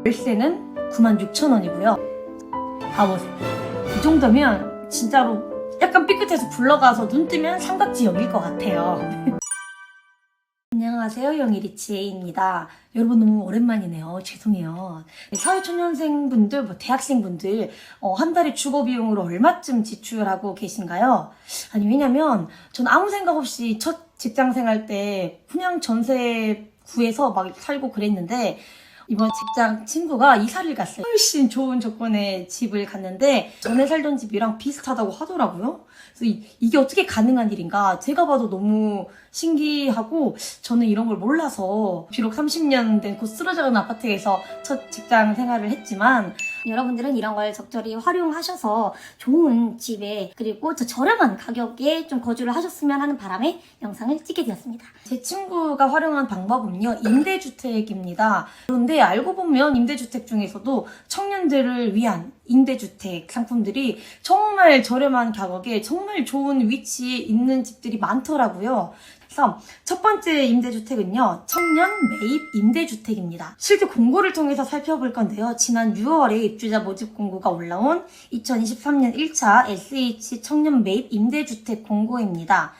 월세는 96,000원이고요. 봐보세요. 이 정도면 진짜로 약간 삐끗해서 굴러가서 눈 뜨면 삼각지역일 것 같아요. 안녕하세요, 영희리치에입니다. 여러분 너무 오랜만이네요. 죄송해요. 사회초년생분들, 대학생분들 한 달에 주거비용으로 얼마쯤 지출하고 계신가요? 아니 왜냐면 전 아무 생각 없이 첫 직장생활 때 그냥 전세 구해서 막 살고 그랬는데 이번 직장 친구가 이사를 갔어요. 훨씬 좋은 조건의 집을 갔는데 전에 살던 집이랑 비슷하다고 하더라고요. 그래서 이게 어떻게 가능한 일인가 제가 봐도 너무 신기하고 저는 이런 걸 몰라서 비록 30년 된 곧 쓰러져가는 아파트에서 첫 직장 생활을 했지만 여러분들은 이런 걸 적절히 활용하셔서 좋은 집에 그리고 저렴한 가격에 좀 거주를 하셨으면 하는 바람에 영상을 찍게 되었습니다. 제 친구가 활용한 방법은요, 임대주택입니다. 그런데 알고 보면 임대주택 중에서도 청년들을 위한 임대주택 상품들이 정말 저렴한 가격에 정말 좋은 위치에 있는 집들이 많더라고요. 그래서 첫 번째 임대주택은요, 청년 매입 임대주택입니다. 실제 공고를 통해서 살펴볼 건데요. 지난 6월에 입주자 모집 공고가 올라온 2023년 1차 SH 청년 매입 임대주택 공고입니다.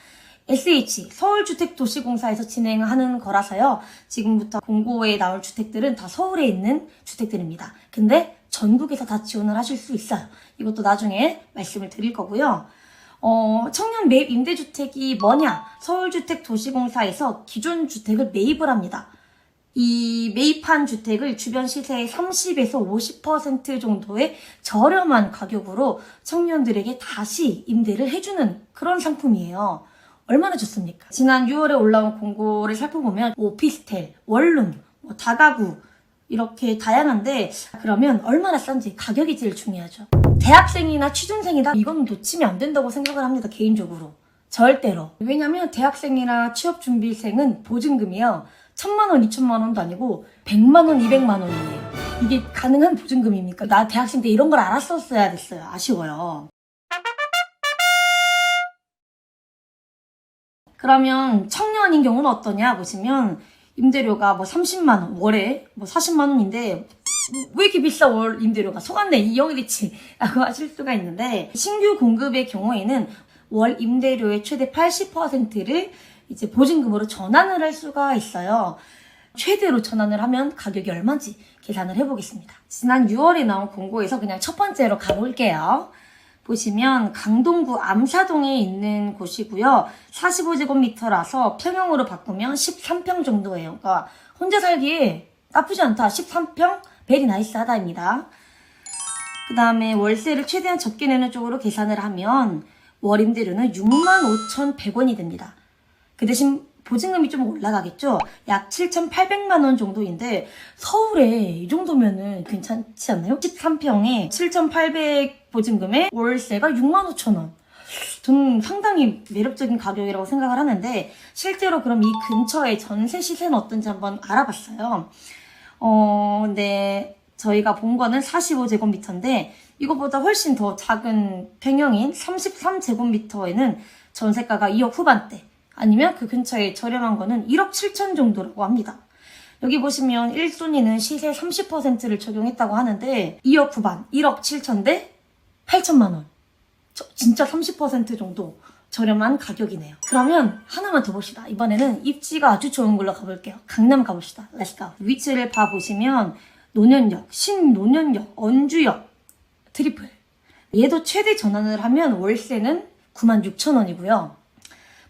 SH, 서울주택도시공사에서 진행하는 거라서요. 지금부터 공고에 나올 주택들은 다 서울에 있는 주택들입니다. 근데 전국에서 다 지원을 하실 수 있어요. 이것도 나중에 말씀을 드릴 거고요. 청년 매입 임대주택이 뭐냐? 서울주택도시공사에서 기존 주택을 매입을 합니다. 이 매입한 주택을 주변 시세의 30에서 50% 정도의 저렴한 가격으로 청년들에게 다시 임대를 해주는 그런 상품이에요. 얼마나 좋습니까? 지난 6월에 올라온 공고를 살펴보면 오피스텔, 원룸, 다가구 이렇게 다양한데 그러면 얼마나 싼지 가격이 제일 중요하죠. 대학생이나 취준생이다? 이건 놓치면 안 된다고 생각을 합니다. 개인적으로. 절대로. 왜냐면 대학생이나 취업준비생은 보증금이요. 1,000만 원, 2,000만 원도 아니고 100만 원, 200만 원이에요. 이게 가능한 보증금입니까? 나 대학생 때 이런 걸 알았었어야 됐어요. 아쉬워요. 그러면 청년인 경우는 어떠냐 보시면 임대료가 30만 원, 월에 40만 원인데 왜 이렇게 비싸 월 임대료가? 속았네 이 영희리치 라고 하실 수가 있는데 신규 공급의 경우에는 월 임대료의 최대 80%를 이제 보증금으로 전환을 할 수가 있어요. 최대로 전환을 하면 가격이 얼마인지 계산을 해보겠습니다. 지난 6월에 나온 공고에서 그냥 첫 번째로 가볼게요. 보시면 강동구 암사동에 있는 곳이고요. 45제곱미터라서 평형으로 바꾸면 13평 정도예요. 그러니까 혼자 살기에 나쁘지 않다. 13평 베리 나이스하다입니다. 그 다음에 월세를 최대한 적게 내는 쪽으로 계산을 하면 월 임대료는 65,100원이 됩니다. 그 대신 보증금이 좀 올라가겠죠? 약 7,800만 원 정도인데 서울에 이 정도면은 괜찮지 않나요? 13평에 7,800 보증금에 월세가 65,000원. 저는 상당히 매력적인 가격이라고 생각을 하는데 실제로 그럼 이 근처의 전세 시세는 어떤지 한번 알아봤어요. 근데 저희가 본 거는 45제곱미터인데 이거보다 훨씬 더 작은 평형인 33제곱미터에는 전세가가 2억 후반대 아니면 그 근처에 저렴한 거는 1억 7천 정도라고 합니다. 여기 보시면 1순위는 시세 30%를 적용했다고 하는데 2억 후반, 1억 7천 대 8천만 원. 진짜 30% 정도 저렴한 가격이네요. 그러면 하나만 더 봅시다. 이번에는 입지가 아주 좋은 걸로 가볼게요. 강남 가봅시다. Let's go. 위치를 봐보시면 노년역, 신노년역, 언주역, 트리플. 얘도 최대 전환을 하면 월세는 96,000원이고요.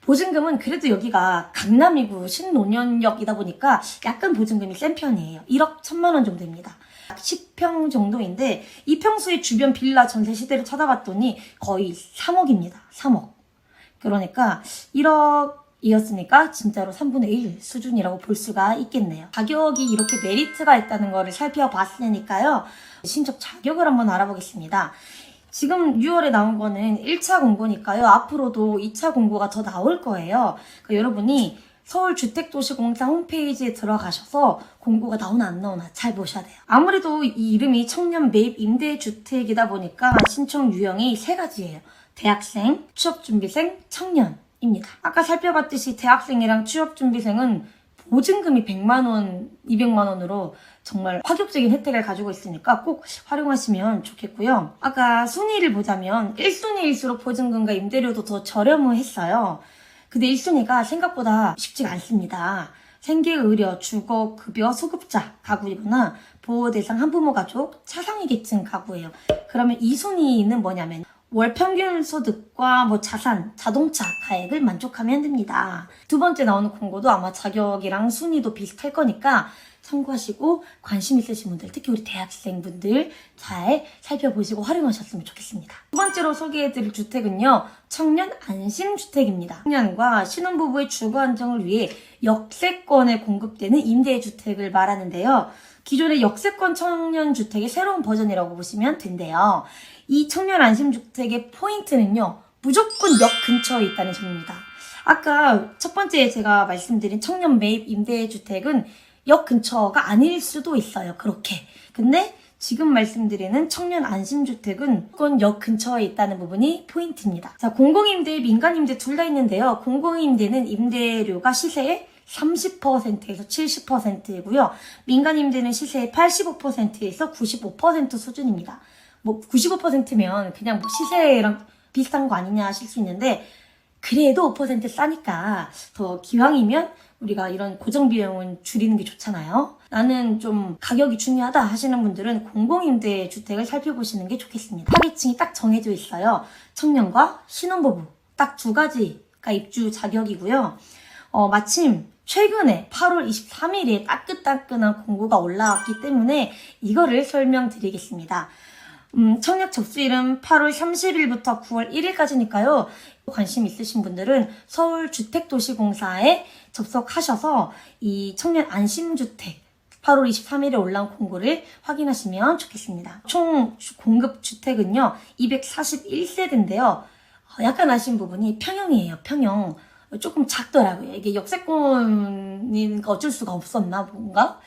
보증금은 그래도 여기가 강남이고 신노년역이다 보니까 약간 보증금이 센 편이에요. 1억 1,000만 원 정도입니다. 10평 정도인데 이 평수의 주변 빌라 전세 시대를 찾아봤더니 거의 3억입니다. 3억. 그러니까 1억이었으니까 진짜로 3분의 1 수준이라고 볼 수가 있겠네요. 가격이 이렇게 메리트가 있다는 거를 살펴봤으니까요. 신축 자격을 한번 알아보겠습니다. 지금 6월에 나온 거는 1차 공고니까요. 앞으로도 2차 공고가 더 나올 거예요. 그러니까 여러분이 서울주택도시공사 홈페이지에 들어가셔서 공고가 나오나 안 나오나 잘 보셔야 돼요. 아무래도 이 이름이 청년 매입 임대주택이다 보니까 신청 유형이 3가지예요. 대학생, 취업준비생, 청년입니다. 아까 살펴봤듯이 대학생이랑 취업준비생은 보증금이 100만 원, 200만 원으로 정말 파격적인 혜택을 가지고 있으니까 꼭 활용하시면 좋겠고요. 아까 순위를 보자면 1순위일수록 보증금과 임대료도 더 저렴했어요. 근데 1순위가 생각보다 쉽지가 않습니다. 생계, 의료, 주거, 급여, 소급자 가구이거나 보호대상 한부모 가족, 차상위 계층 가구예요. 그러면 2순위는 뭐냐면 월 평균 소득과 자산, 자동차 가액을 만족하면 됩니다. 두 번째 나오는 공고도 아마 자격이랑 순위도 비슷할 거니까 참고하시고 관심 있으신 분들, 특히 우리 대학생분들 잘 살펴보시고 활용하셨으면 좋겠습니다. 두 번째로 소개해드릴 주택은요, 청년 안심주택입니다. 청년과 신혼부부의 주거 안정을 위해 역세권에 공급되는 임대주택을 말하는데요. 기존의 역세권 청년주택의 새로운 버전이라고 보시면 된대요. 이 청년 안심주택의 포인트는요, 무조건 역 근처에 있다는 점입니다. 아까 첫 번째 제가 말씀드린 청년 매입 임대주택은 역 근처가 아닐 수도 있어요. 그렇게. 근데 지금 말씀드리는 청년 안심주택은 무조건 역 근처에 있다는 부분이 포인트입니다. 자, 공공임대, 민간임대 둘 다 있는데요. 공공임대는 임대료가 시세의 30%에서 70%이고요. 민간임대는 시세의 85%에서 95% 수준입니다. 95%면 그냥 시세랑 비슷한 거 아니냐 하실 수 있는데, 그래도 5% 싸니까 더 기왕이면 우리가 이런 고정비용은 줄이는 게 좋잖아요. 나는 좀 가격이 중요하다 하시는 분들은 공공임대 주택을 살펴보시는 게 좋겠습니다. 타깃층이 딱 정해져 있어요. 청년과 신혼부부 딱 두 가지가 입주 자격이고요. 마침 최근에 8월 23일에 따끈따끈한 공고가 올라왔기 때문에 이거를 설명드리겠습니다. 청약 접수일은 8월 30일부터 9월 1일까지니까요. 관심 있으신 분들은 서울주택도시공사에 접속하셔서 이 청년 안심주택 8월 23일에 올라온 공고를 확인하시면 좋겠습니다. 총 공급 주택은요, 241세대인데요. 약간 아쉬운 부분이 평형이에요. 평형. 조금 작더라고요. 이게 역세권이니까 어쩔 수가 없었나 뭔가?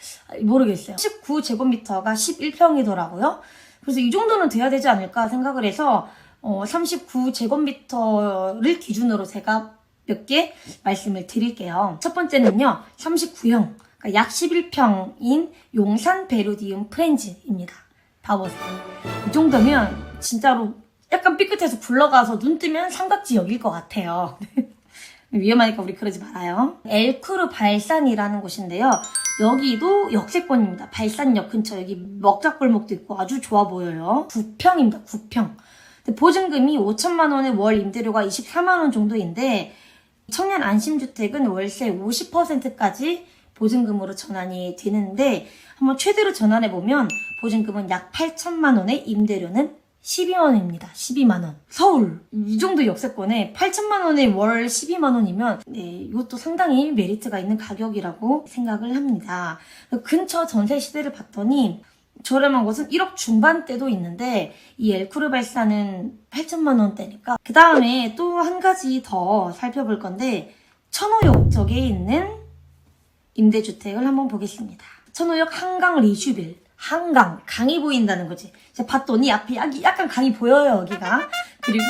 모르겠어요. 19제곱미터가 11평이더라고요. 그래서 이 정도는 돼야 되지 않을까 생각을 해서 39제곱미터를 기준으로 제가 몇 개 말씀을 드릴게요. 첫 번째는요, 39형, 그러니까 약 11평인 용산 베르디움 프렌즈입니다. 봐보세요. 이 정도면 진짜로 약간 삐끗해서 굴러가서 눈 뜨면 삼각지역일 것 같아요. 위험하니까 우리 그러지 말아요. 엘크루 발산이라는 곳인데요. 여기도 역세권입니다. 발산역 근처 여기 먹자골목도 있고 아주 좋아 보여요. 9평입니다. 9평. 보증금이 5천만 원에 월 임대료가 24만 원 정도인데, 청년 안심주택은 월세 50%까지 보증금으로 전환이 되는데, 한번 최대로 전환해보면 보증금은 약 8천만 원에 임대료는 12만 원입니다. 12만 원. 서울 이 정도 역세권에 8천만 원에 월 12만 원이면 이것도 상당히 메리트가 있는 가격이라고 생각을 합니다. 근처 전세 시대를 봤더니 저렴한 곳은 1억 중반대도 있는데 이 엘크루 발사는 8천만 원대니까. 그 다음에 또 한 가지 더 살펴볼 건데, 천호역 쪽에 있는 임대주택을 한번 보겠습니다. 천호역 한강 리슈빌. 한강, 강이 보인다는 거지. 제가 봤더니 앞에 약간 강이 보여요, 여기가. 그리고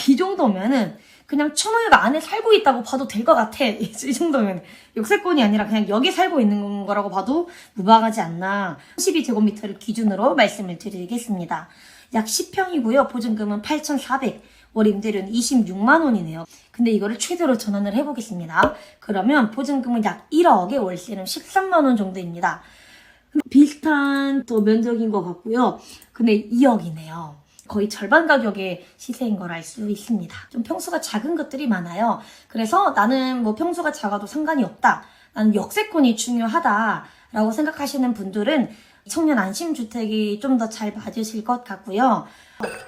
이 정도면은 그냥 천호역 안에 살고 있다고 봐도 될 것 같아. 이 정도면 역세권이 아니라 그냥 여기 살고 있는 거라고 봐도 무방하지 않나. 32제곱미터를 기준으로 말씀을 드리겠습니다. 약 10평이고요. 보증금은 8,400, 월 임대료는 26만 원이네요. 근데 이거를 최대로 전환을 해보겠습니다. 그러면 보증금은 약 1억에 월세는 13만 원 정도입니다. 비슷한 또 면적인 것 같고요. 근데 2억이네요. 거의 절반 가격의 시세인 걸 알 수 있습니다. 좀 평수가 작은 것들이 많아요. 그래서 나는 평수가 작아도 상관이 없다, 나는 역세권이 중요하다라고 생각하시는 분들은 청년 안심주택이 좀 더 잘 맞으실 것 같고요.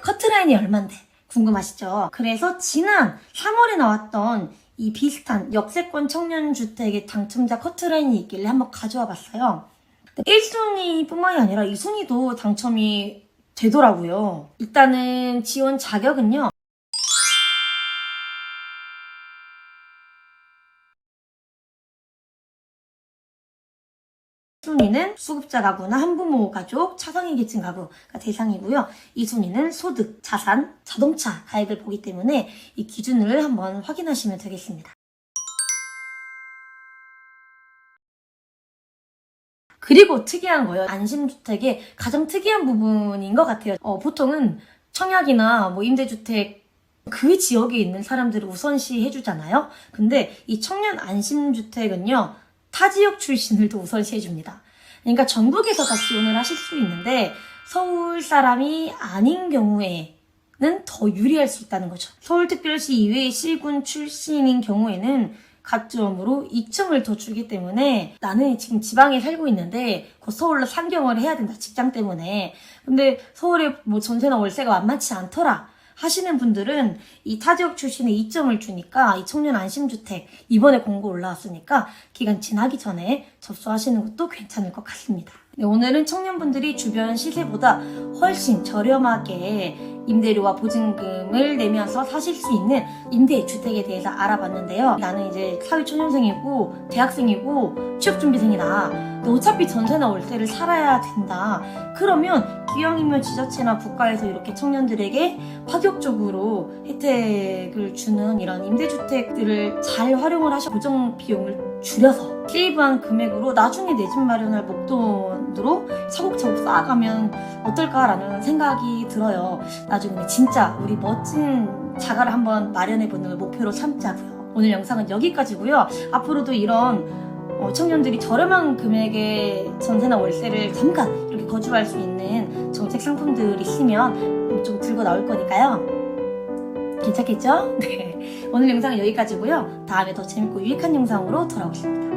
커트라인이 얼만데 궁금하시죠? 그래서 지난 3월에 나왔던 이 비슷한 역세권 청년주택의 당첨자 커트라인이 있길래 한번 가져와 봤어요. 1순위 뿐만이 아니라 2순위도 당첨이 되더라고요. 일단은 지원 자격은요, 순위는 수급자 가구나 한부모 가족, 차상위 계층 가구가 대상이고요. 2순위는 소득, 자산, 자동차 가액을 보기 때문에 이 기준을 한번 확인하시면 되겠습니다. 그리고 특이한 거예요. 안심주택의 가장 특이한 부분인 것 같아요. 보통은 청약이나 뭐 임대주택 그 지역에 있는 사람들을 우선시 해주잖아요. 근데 이 청년 안심주택은요, 타 지역 출신들도 우선시 해줍니다. 그러니까 전국에서 다 지원을 하실 수 있는데 서울 사람이 아닌 경우에는 더 유리할 수 있다는 거죠. 서울특별시 이외의 시군 출신인 경우에는 가점으로 2층을 더 주기 때문에 나는 지금 지방에 살고 있는데 곧 서울로 상경을 해야 된다, 직장 때문에. 근데 서울에 뭐 전세나 월세가 만만치 않더라 하시는 분들은 이 타지역 출신에 2점을 주니까 이 청년 안심주택 이번에 공고 올라왔으니까 기간 지나기 전에 접수하시는 것도 괜찮을 것 같습니다. 네, 오늘은 청년분들이 주변 시세보다 훨씬 저렴하게 임대료와 보증금을 내면서 사실 수 있는 임대주택에 대해서 알아봤는데요. 나는 이제 사회초년생이고 대학생이고 취업준비생이다. 근데 어차피 전세나 월세를 살아야 된다. 그러면 기왕이면 지자체나 국가에서 이렇게 청년들에게 파격적으로 혜택을 주는 이런 임대주택들을 잘 활용을 하셔 고정 비용을 줄여서 세이브한 금액으로 나중에 내 집 마련할 목돈으로 차곡차곡 쌓아가면 어떨까라는 생각이 들어요. 나중에 진짜 우리 멋진 자가를 한번 마련해보는 걸 목표로 삼자고요. 오늘 영상은 여기까지고요. 앞으로도 이런 청년들이 저렴한 금액의 전세나 월세를 잠깐 이렇게 거주할 수 있는 정책 상품들이 있으면 좀 들고 나올 거니까요. 괜찮겠죠? 네. 오늘 영상은 여기까지고요. 다음에 더 재밌고 유익한 영상으로 돌아오겠습니다.